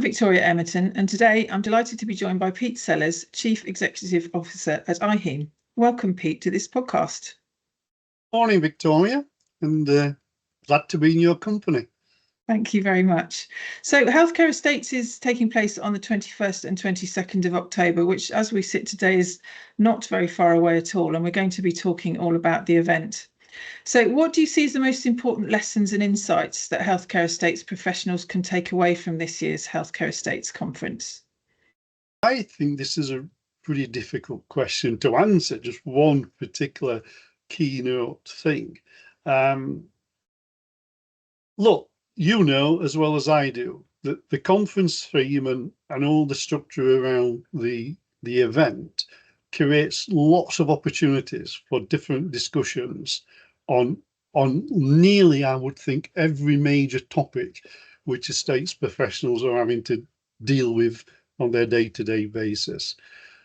Victoria Emerton, and today I'm delighted to be joined by Pete Sellars, Chief Executive Officer at IHEEM. Welcome, Pete, to this podcast. Morning, Victoria, and glad to be in your company. Thank you very much. So Healthcare Estates is taking place on the 21st and 22nd of October, which as we sit today is not very far away at all, and we're going to be talking all about the event. So what do you see as the most important lessons and insights that Healthcare Estates professionals can take away from this year's Healthcare Estates conference? I think this is a pretty difficult question to answer, just one particular keynote thing. Look, you know as well as I do that the conference theme and all the structure around the event creates lots of opportunities for different discussions on nearly, I would think, every major topic which estates professionals are having to deal with on their day-to-day basis.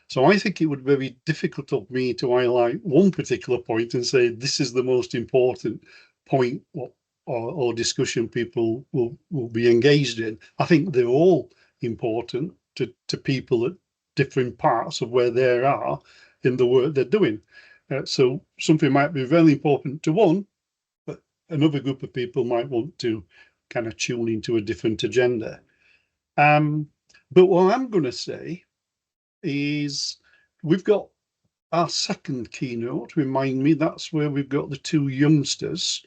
So I think it would be very difficult of me to highlight one particular point and say this is the most important point or discussion people will be engaged in. I think they're all important to people at different parts of where they are in the work they're doing. So something might be very important to one, but another group of people might want to kind of tune into a different agenda. But what I'm going to say is we've got our second keynote. Remind me, that's where we've got the two youngsters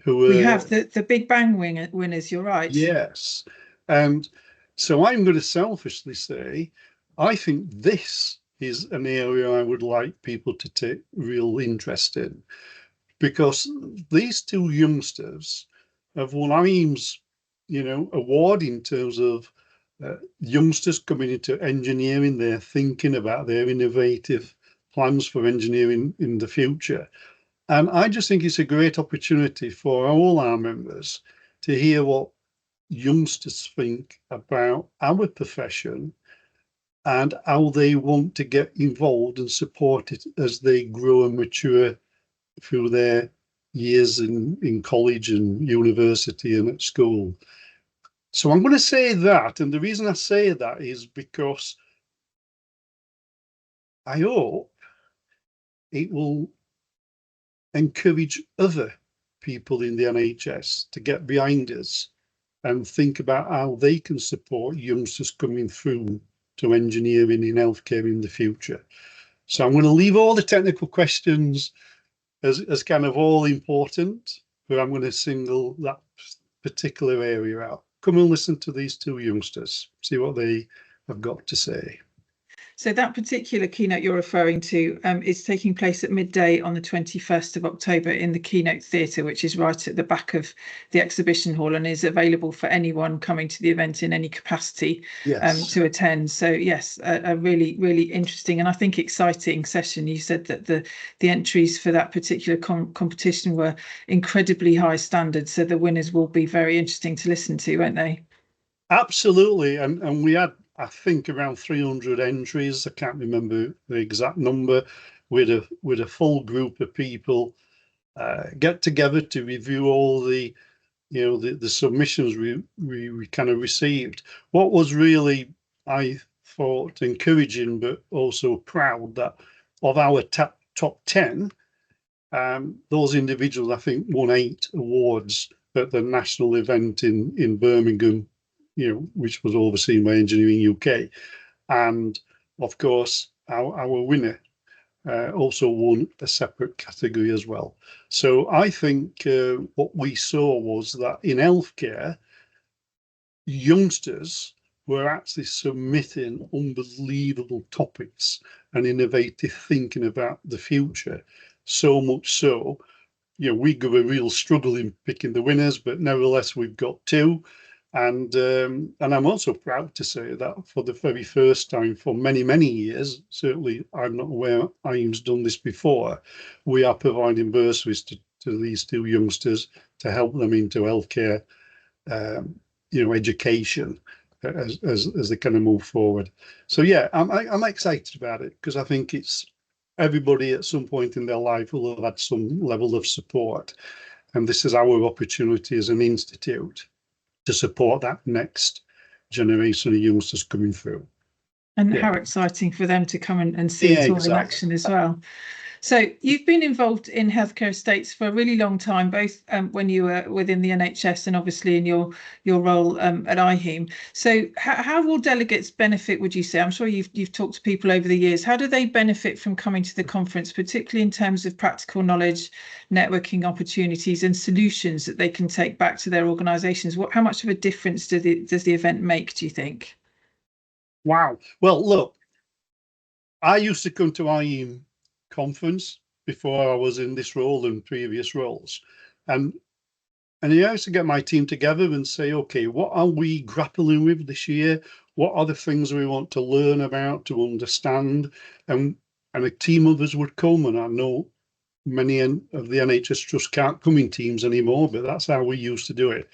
who we have the Big Bang winners. You're right. Yes, and so I'm going to selfishly say I think this is an area I would like people to take real interest in, because these two youngsters have won IHEEM's, award in terms of youngsters coming into engineering. They're thinking about their innovative plans for engineering in the future. And I just think it's a great opportunity for all our members to hear what youngsters think about our profession and how they want to get involved and support it as they grow and mature through their years in college and university and at school. So I'm going to say that, and the reason I say that is because I hope it will encourage other people in the NHS to get behind us and think about how they can support youngsters coming through to engineering in healthcare in the future. So I'm going to leave all the technical questions as kind of all important, but I'm going to single that particular area out. Come and listen to these two youngsters, see what they have got to say. So that particular keynote you're referring to is taking place at midday on the 21st of October in the Keynote Theatre, which is right at the back of the exhibition hall and is available for anyone coming to the event in any capacity to attend. So yes, a really, really interesting and I think exciting session. You said that the entries for that particular competition were incredibly high standards, so the winners will be very interesting to listen to, won't they? Absolutely, and we had, I think, around 300 entries. I can't remember the exact number. With a full group of people get together to review all the submissions we kind of received. What was really, I thought, encouraging but also proud that of our top 10, those individuals I think won 8 awards at the national event in Birmingham, which was overseen by Engineering UK. And of course, our winner also won a separate category as well. So I think what we saw was that in healthcare, youngsters were actually submitting unbelievable topics and innovative thinking about the future. So much so, we got a real struggle in picking the winners, but nevertheless, we've got 2. And I'm also proud to say that for the very first time for many, many years, certainly I'm not aware IHEEM's done this before, we are providing bursaries to these 2 youngsters to help them into healthcare, education as they kind of move forward. So yeah, I'm excited about it because I think it's everybody at some point in their life will have had some level of support, and this is our opportunity as an institute to support that next generation of youngsters coming through. And Yeah. how exciting for them to come and see it all in action as well. So you've been involved in healthcare estates for a really long time, both when you were within the NHS and obviously in your role at IHEEM. So how will delegates benefit, would you say? I'm sure you've talked to people over the years. How do they benefit from coming to the conference, particularly in terms of practical knowledge, networking opportunities and solutions that they can take back to their organisations? How much of a difference does the event make, do you think? Wow. Well, look, I used to come to IHEEM conference before I was in this role and previous roles. And I used to get my team together and say, okay, what are we grappling with this year? What are the things we want to learn about, to understand? And a team of us would come, and I know many of the NHS trusts can't come in teams anymore, but that's how we used to do it.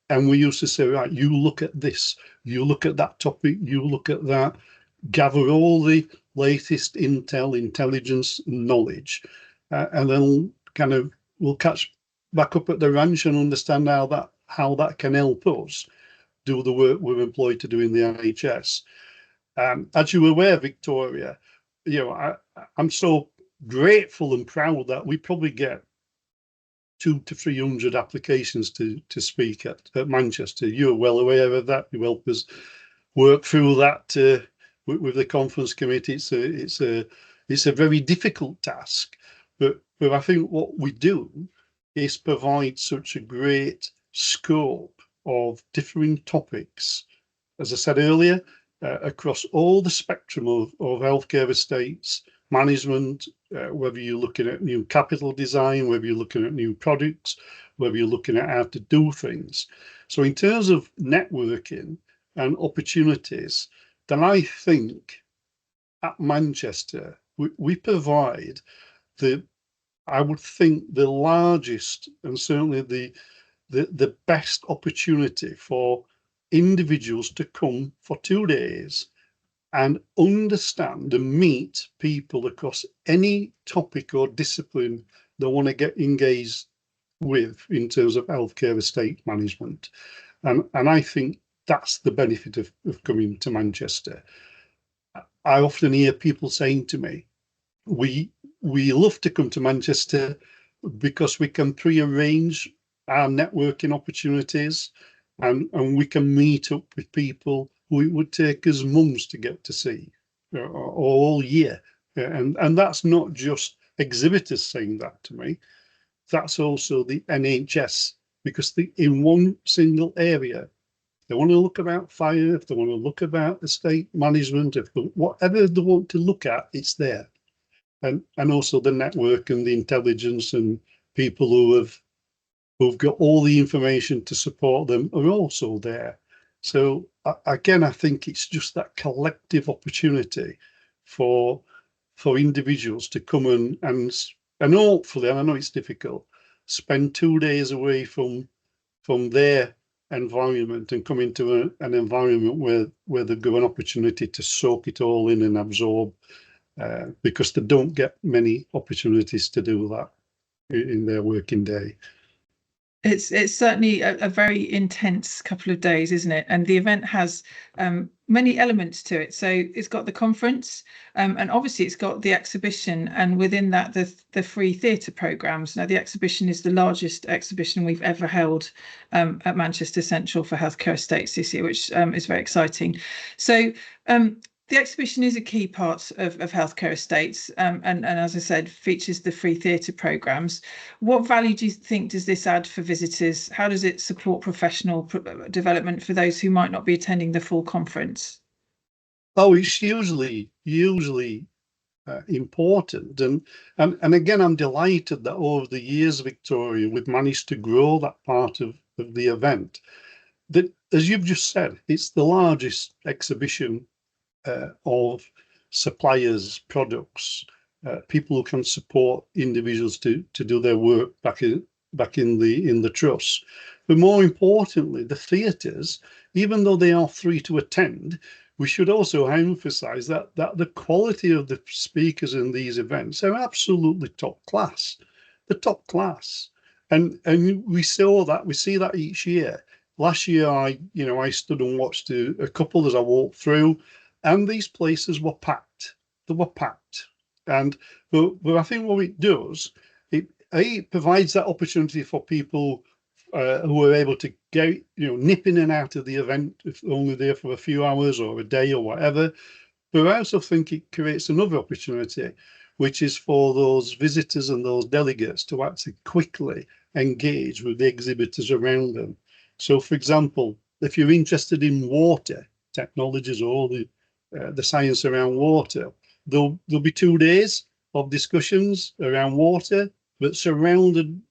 And we used to say, right, you look at this, you look at that topic, you look at that, gather all the latest intelligence, knowledge, and then kind of we'll catch back up at the ranch and understand how that can help us do the work we're employed to do in the NHS. As you were aware, Victoria, I'm so grateful and proud that we probably get 200 to 300 applications to speak at Manchester. You're well aware of that. You help us work through that with the conference committee. It's a very difficult task, but I think what we do is provide such a great scope of different topics, as I said earlier, across all the spectrum of healthcare estates management, whether you're looking at new capital design, whether you're looking at new products, whether you're looking at how to do things. So in terms of networking and opportunities, then I think at Manchester, we provide I would think the largest and certainly the best opportunity for individuals to come for 2 days and understand and meet people across any topic or discipline they want to get engaged with in terms of healthcare estate management. And I think that's the benefit of coming to Manchester. I often hear people saying to me, we love to come to Manchester because we can pre-arrange our networking opportunities and we can meet up with people who it would take us months to get to see all year. And that's not just exhibitors saying that to me. That's also the NHS, because in one single area, they want to look about fire, if they want to look about estate management, whatever they want to look at, it's there. And also the network and the intelligence and people who've got all the information to support them are also there. So again, I think it's just that collective opportunity for individuals to come and hopefully, and I know it's difficult, spend 2 days away from their environment and come into an environment where they've got an opportunity to soak it all in and absorb, because they don't get many opportunities to do that in their working day. It's certainly a very intense couple of days, isn't it? And the event has many elements to it. So it's got the conference, and obviously it's got the exhibition, and within that the free theatre programmes. Now the exhibition is the largest exhibition we've ever held at Manchester Central for Healthcare Estates this year, which is very exciting. So the exhibition is a key part of healthcare estates, and as I said, features the free theatre programmes. What value do you think does this add for visitors? How does it support professional development for those who might not be attending the full conference? Oh, it's hugely important, and again, I'm delighted that over the years, Victoria, we've managed to grow that part of the event. That, as you've just said, it's the largest exhibition of suppliers, products, people who can support individuals to do their work back in the trust. But more importantly, the theatres, even though they are free to attend, we should also emphasise that the quality of the speakers in these events are absolutely top class. The top class. And we see that each year. last year I stood and watched a couple as I walked through, and these places were packed. They were packed, but I think what it does, it provides that opportunity for people who are able to get, nip in and out of the event if only there for a few hours or a day or whatever. But I also think it creates another opportunity, which is for those visitors and those delegates to actually quickly engage with the exhibitors around them. So, for example, if you're interested in water technologies or the science around water, there'll be 2 days of discussions around water, but surrounding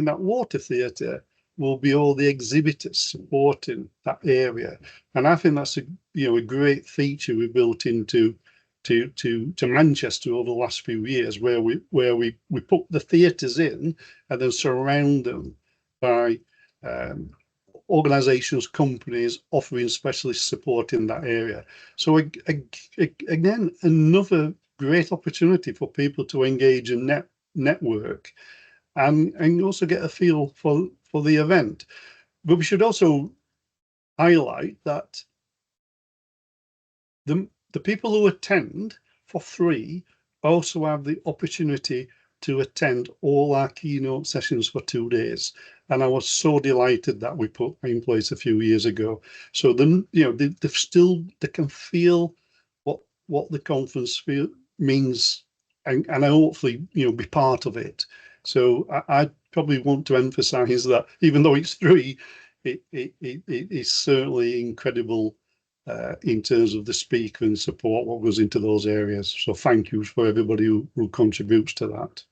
that water theatre will be all the exhibitors supporting that area. And I think that's a great feature we built into Manchester over the last few years, where we put the theatres in and then surround them by organisations, companies offering specialist support in that area. So again, another great opportunity for people to engage and network and also get a feel for the event. But we should also highlight that the people who attend for free also have the opportunity to attend all our keynote sessions for 2 days. And I was so delighted that we put in place a few years ago. So then, they can feel what the conference means and hopefully, be part of it. So I probably want to emphasize that even though it's free, it is certainly incredible in terms of the speaker and support, what goes into those areas. So thank you for everybody who contributes to that.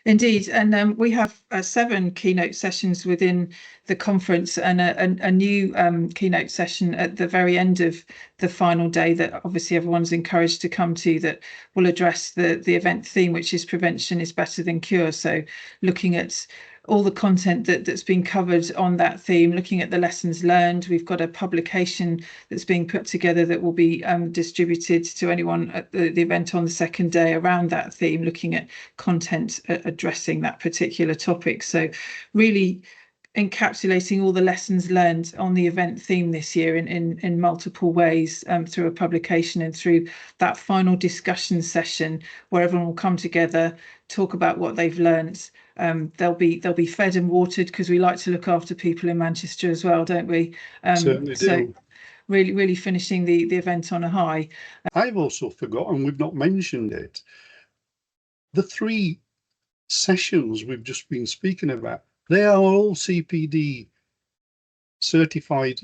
Indeed, and we have 7 keynote sessions within the conference, and a new keynote session at the very end of the final day that obviously everyone's encouraged to come to, that will address the event theme, which is prevention is better than cure. So looking at all the content that's been covered on that theme, looking at the lessons learned. We've got a publication that's being put together that will be distributed to anyone at the event on the second day around that theme, looking at content addressing that particular topic. So really encapsulating all the lessons learned on the event theme this year in multiple ways, through a publication and through that final discussion session where everyone will come together, talk about what they've learned. They'll be fed and watered, because we like to look after people in Manchester as well, don't we? Certainly do. So really finishing the event on a high. I've also forgotten, we've not mentioned it, the 3 sessions we've just been speaking about, they are all CPD certified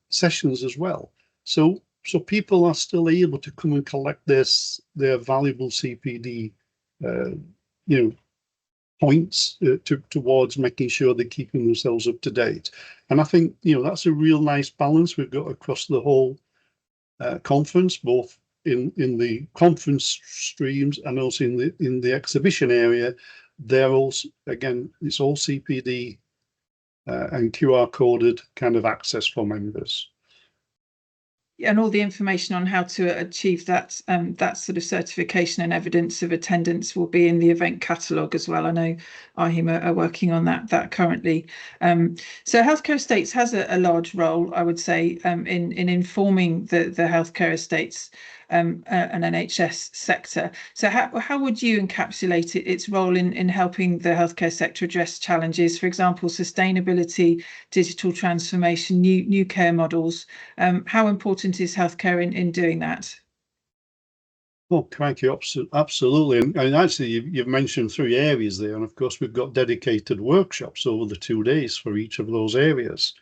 sessions as well. So people are still able to come and collect their valuable CPD points towards making sure they're keeping themselves up to date. And I think that's a real nice balance we've got across the whole conference, both in the conference streams and also in the exhibition area. They're also, again, it's all CPD and QR coded kind of access for members. And all the information on how to achieve that sort of certification and evidence of attendance will be in the event catalogue as well. I know IHEEM are working on that currently. So healthcare estates has a large role, I would say, in informing the healthcare estates and NHS sector. So how would you encapsulate its role in helping the healthcare sector address challenges, for example, sustainability, digital transformation, new care models? How important is healthcare in doing that? Well, thank you, absolutely. And actually, you've mentioned 3 areas there. And of course, we've got dedicated workshops over the 2 days for each of those areas.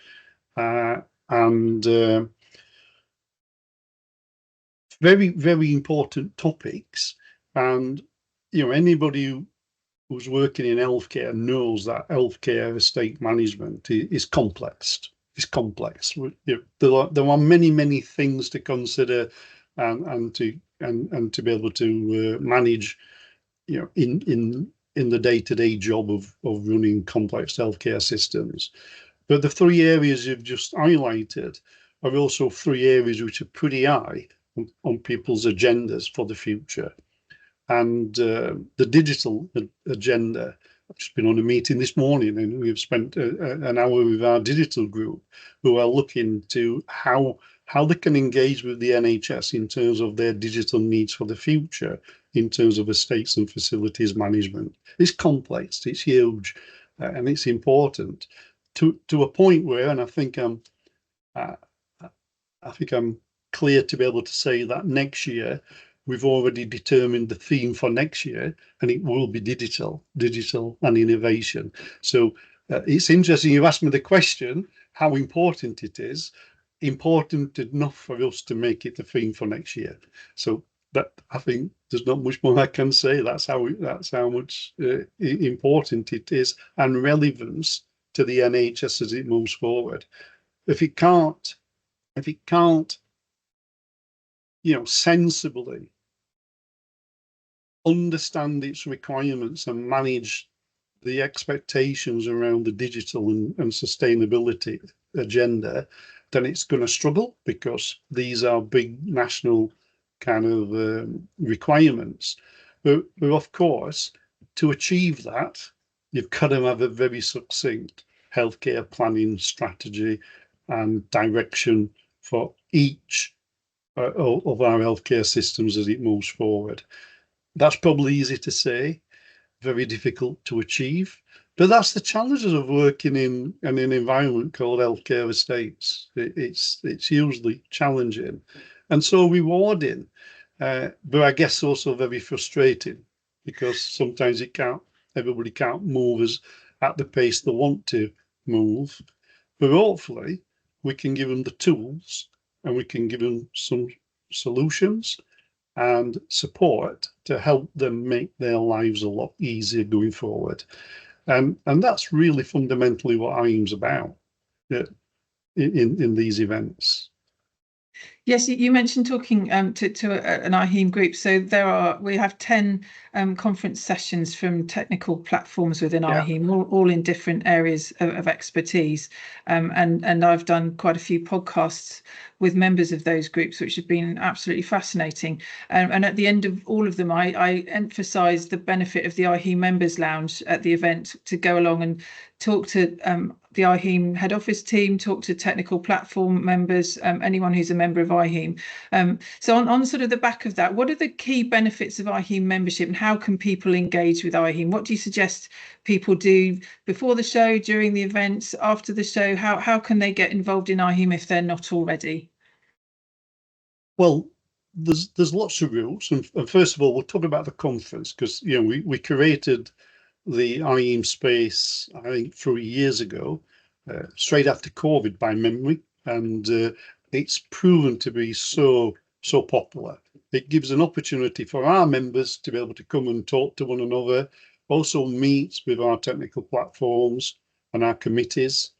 Very, very important topics. And, anybody who's working in healthcare knows that healthcare estate management is complex. It's complex. There are many things to consider and to be able to manage, in the day-to-day job of running complex healthcare systems. But the 3 areas you've just highlighted are also 3 areas which are pretty high on people's agendas for the future. And the digital agenda just been on a meeting this morning, and we've spent an hour with our digital group, who are looking to how they can engage with the NHS in terms of their digital needs for the future, in terms of estates and facilities management. It's complex, it's huge, and it's important to a point where, and I think I'm clear to be able to say that next year we've already determined the theme for next year, and it will be digital and innovation. So it's interesting you asked me the question, how important it is. Important enough for us to make it the theme for next year. So that, I think there's not much more I can say. That's how much important it is, and relevance to the NHS as it moves forward. If it can't, sensibly understand its requirements and manage the expectations around the digital and sustainability agenda, then it's going to struggle, because these are big national kind of requirements. But of course, to achieve that, you've got to have a very succinct healthcare planning strategy and direction for each of our healthcare systems as it moves forward. That's probably easy to say, very difficult to achieve. But that's the challenges of working in an environment called healthcare estates. It's hugely challenging and so rewarding, but I guess also very frustrating, because sometimes everybody can't move at the pace they want to move. But hopefully we can give them the tools, and we can give them some solutions and support to help them make their lives a lot easier going forward. And that's really fundamentally what IHEEM's about in these events. Yes, you mentioned talking to an IHEEM group. So we have 10 conference sessions from technical platforms within IHEEM, all in different areas of expertise. And I've done quite a few podcasts with members of those groups, which have been absolutely fascinating. And at the end of all of them, I emphasise the benefit of the IHEEM Members Lounge at the event, to go along and talk to the IHEEM head office team, talk to technical platform members, anyone who's a member of IHEEM. So on sort of the back of that, what are the key benefits of IHEEM membership, and how can people engage with IHEEM? What do you suggest people do before the show, during the events, after the show? How can they get involved in IHEEM if they're not already? Well, there's lots of rules, and first of all, we'll talk about the conference, because we created the IHEEM space, I think, 3 years ago, straight after COVID by memory, and it's proven to be so popular. It gives an opportunity for our members to be able to come and talk to one another, also meet with our technical platforms and our committees.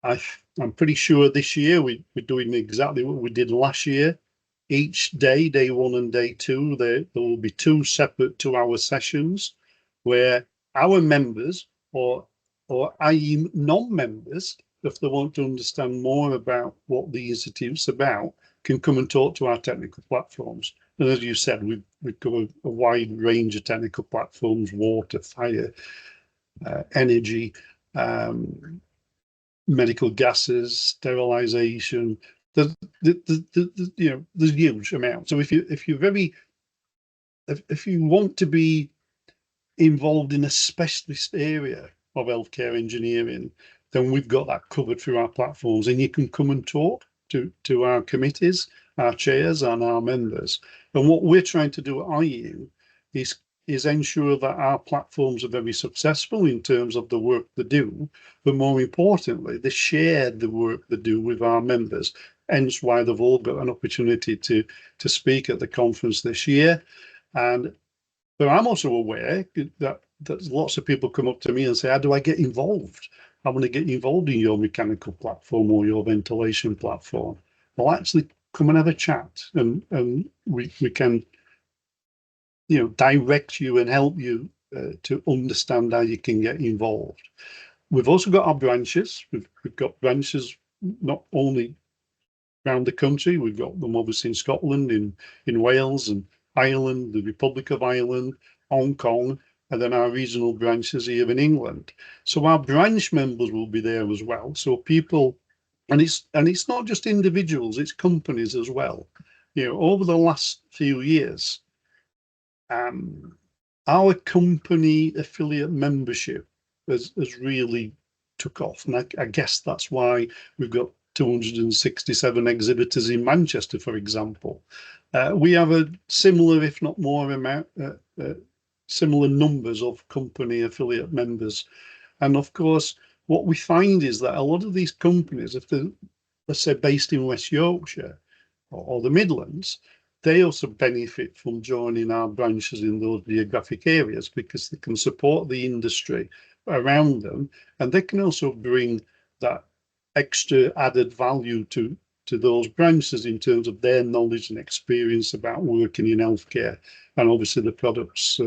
I'm pretty sure this year we're doing exactly what we did last year. Each day, day one and day two, there will be 2 separate 2-hour sessions where our members or IHEEM non-members, if they want to understand more about what the Institute's about, can come and talk to our technical platforms. And as you said, we've covered a wide range of technical platforms: water, fire, energy, medical gases, sterilisation. There's huge amounts. So if you want to be involved in a specialist area of healthcare engineering, then we've got that covered through our platforms, and you can come and talk to our committees, our chairs, and our members. And what we're trying to do at IHEEM is ensure that our platforms are very successful in terms of the work they do, but more importantly, they share the work they do with our members. Hence why they've all got an opportunity to speak at the conference this year. But I'm also aware that lots of people come up to me and say, how do I get involved? I want to get involved in your mechanical platform or your ventilation platform. Well, actually, come and have a chat, and we can direct you and help you to understand how you can get involved. We've also got our branches. We've got branches not only around the country, we've got them obviously in Scotland, in Wales and Ireland, the Republic of Ireland, Hong Kong, and then our regional branches here in England. So our branch members will be there as well. So people, and it's not just individuals, it's companies as well. Over the last few years, our company affiliate membership has really took off. And I guess that's why we've got 267 exhibitors in Manchester, for example. We have a similar, if not more amount, similar numbers of company affiliate members. And of course, what we find is that a lot of these companies, if they're, let's say, based in West Yorkshire or the Midlands, they also benefit from joining our branches in those geographic areas because they can support the industry around them, and they can also bring that extra added value to those branches in terms of their knowledge and experience about working in healthcare, and obviously the products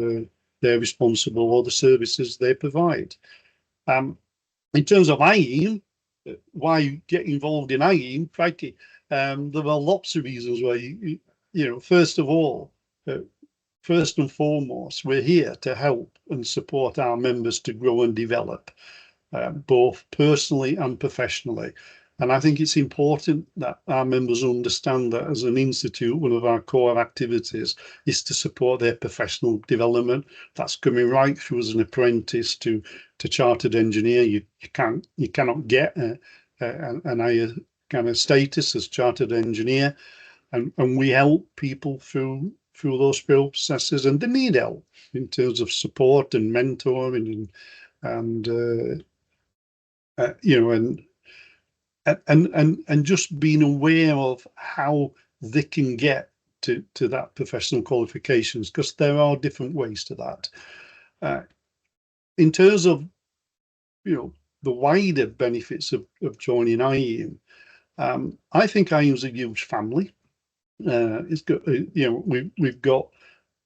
they're responsible or the services they provide. In terms of IHEEM, why get involved in IHEEM? Crikey, there are lots of reasons why first of all, first and foremost, we're here to help and support our members to grow and develop, both personally and professionally. And I think it's important that our members understand that as an institute, one of our core activities is to support their professional development. That's coming right through as an apprentice to chartered engineer. You cannot get an higher kind of status as chartered engineer. And we help people through those processes, and they need help in terms of support and mentoring and just being aware of how they can get to that professional qualifications, because there are different ways to that. In terms of the wider benefits of joining IHEEM, I think IHEEM's a huge family. It's got we've got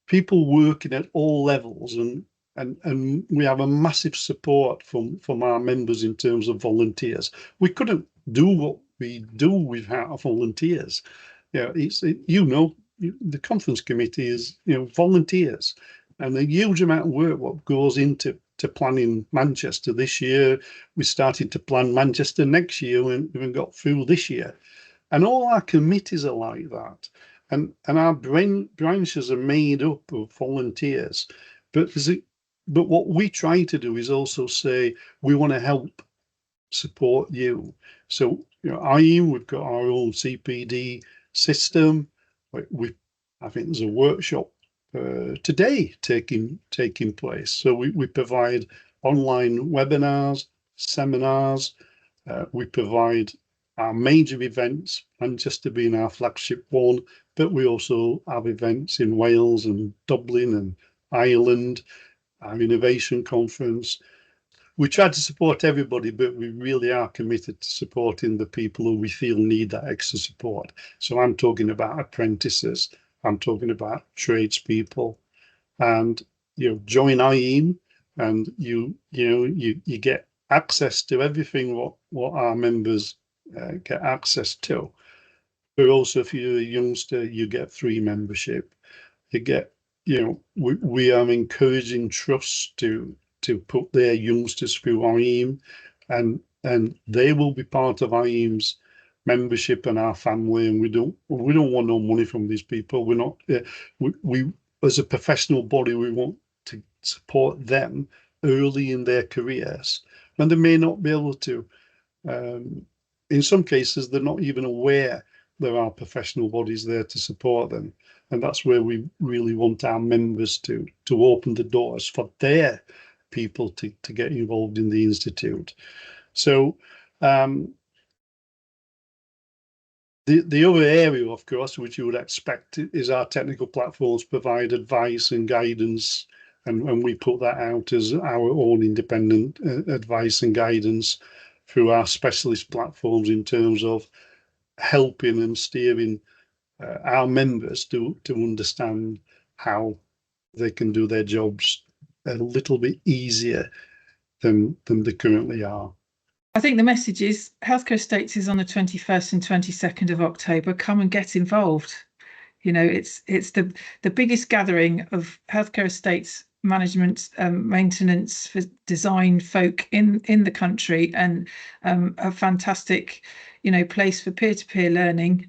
people working at all levels, and we have a massive support from our members in terms of volunteers. We couldn't do what we do without volunteers. The conference committee is volunteers, and a huge amount of work what goes into planning Manchester this year. We started to plan Manchester next year and we got through this year. And all our committees are like that. And our branches are made up of volunteers. But what we try to do is also say, we want to help support you. So, IHEEM, we've got our own CPD system. I think there's a workshop today taking place. So we provide online webinars, seminars. We provide our major events, Manchester being our flagship one, but we also have events in Wales and Dublin and Ireland, our innovation conference. We try to support everybody, but we really are committed to supporting the people who we feel need that extra support. So I'm talking about apprentices, I'm talking about tradespeople, and join IHEEM, and you get access to everything what our members get access to. But also, if you're a youngster, you get free membership. You get, we are encouraging trusts to put their youngsters through IHEEM, and they will be part of IHEEM's membership and our family. And we don't want no money from these people. We're not. We as a professional body, we want to support them early in their careers, and they may not be able to. In some cases, they're not even aware there are professional bodies there to support them. And that's where we really want our members to open the doors for their people to get involved in the Institute. So the other area, of course, which you would expect, is our technical platforms provide advice and guidance. And we put that out as our own independent advice and guidance through our specialist platforms in terms of helping and steering our members to understand how they can do their jobs a little bit easier than they currently are. I think the message is Healthcare Estates is on the 21st and 22nd of October. Come and get involved. You know, it's the biggest gathering of healthcare estates management, maintenance, for design folk in the country, and a fantastic, you know, place for peer-to-peer learning.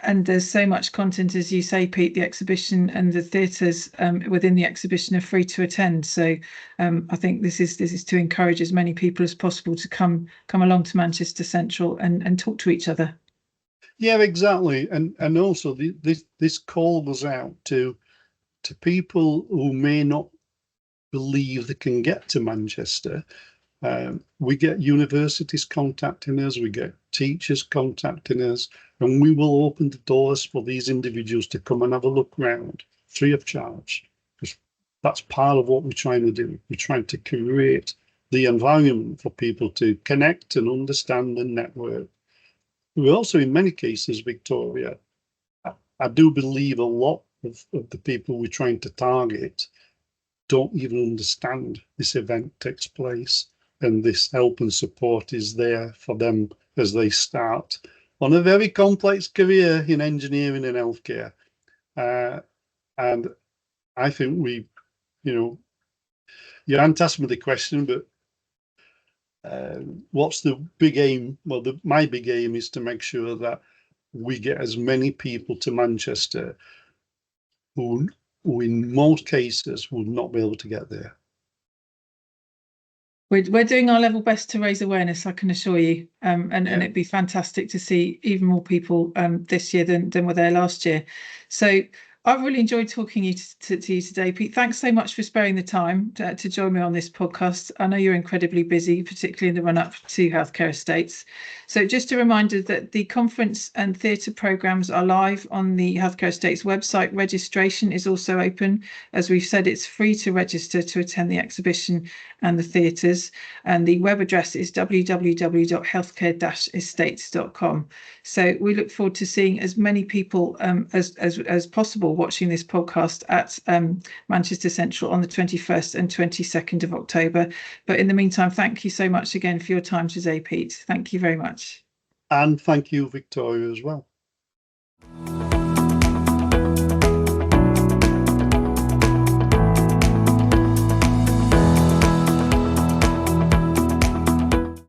And there's so much content, as you say, Pete. The exhibition and the theatres within the exhibition are free to attend. So I think this is to encourage as many people as possible to come along to Manchester Central and talk to each other. Yeah, exactly. And also this call goes out to people who may not believe they can get to Manchester. We get universities contacting us, we get teachers contacting us, and we will open the doors for these individuals to come and have a look round free of charge. Because that's part of what we're trying to do. We're trying to create the environment for people to connect and understand and network. We also, in many cases, Victoria, I do believe a lot of the people we're trying to target don't even understand this event takes place, and this help and support is there for them as they start on a very complex career in engineering and healthcare. And I think we, you know, you haven't asked me the question, but what's the big aim? Well, my big aim is to make sure that we get as many people to Manchester who in most cases would not be able to get there. We're doing our level best to raise awareness, I can assure you, and it'd be fantastic to see even more people this year than were there last year. So I've really enjoyed talking to you today, Pete. Thanks so much for sparing the time to join me on this podcast. I know you're incredibly busy, particularly in the run-up to healthcare estates. So just a reminder that the conference and theatre programmes are live on the Healthcare Estates website. Registration is also open. As we've said, it's free to register to attend the exhibition and the theatres. And the web address is www.healthcare-estates.com. So we look forward to seeing as many people as possible watching this podcast at Manchester Central on the 21st and 22nd of October. But in the meantime, thank you so much again for your time today, Pete. Thank you very much. And thank you, Victoria, as well.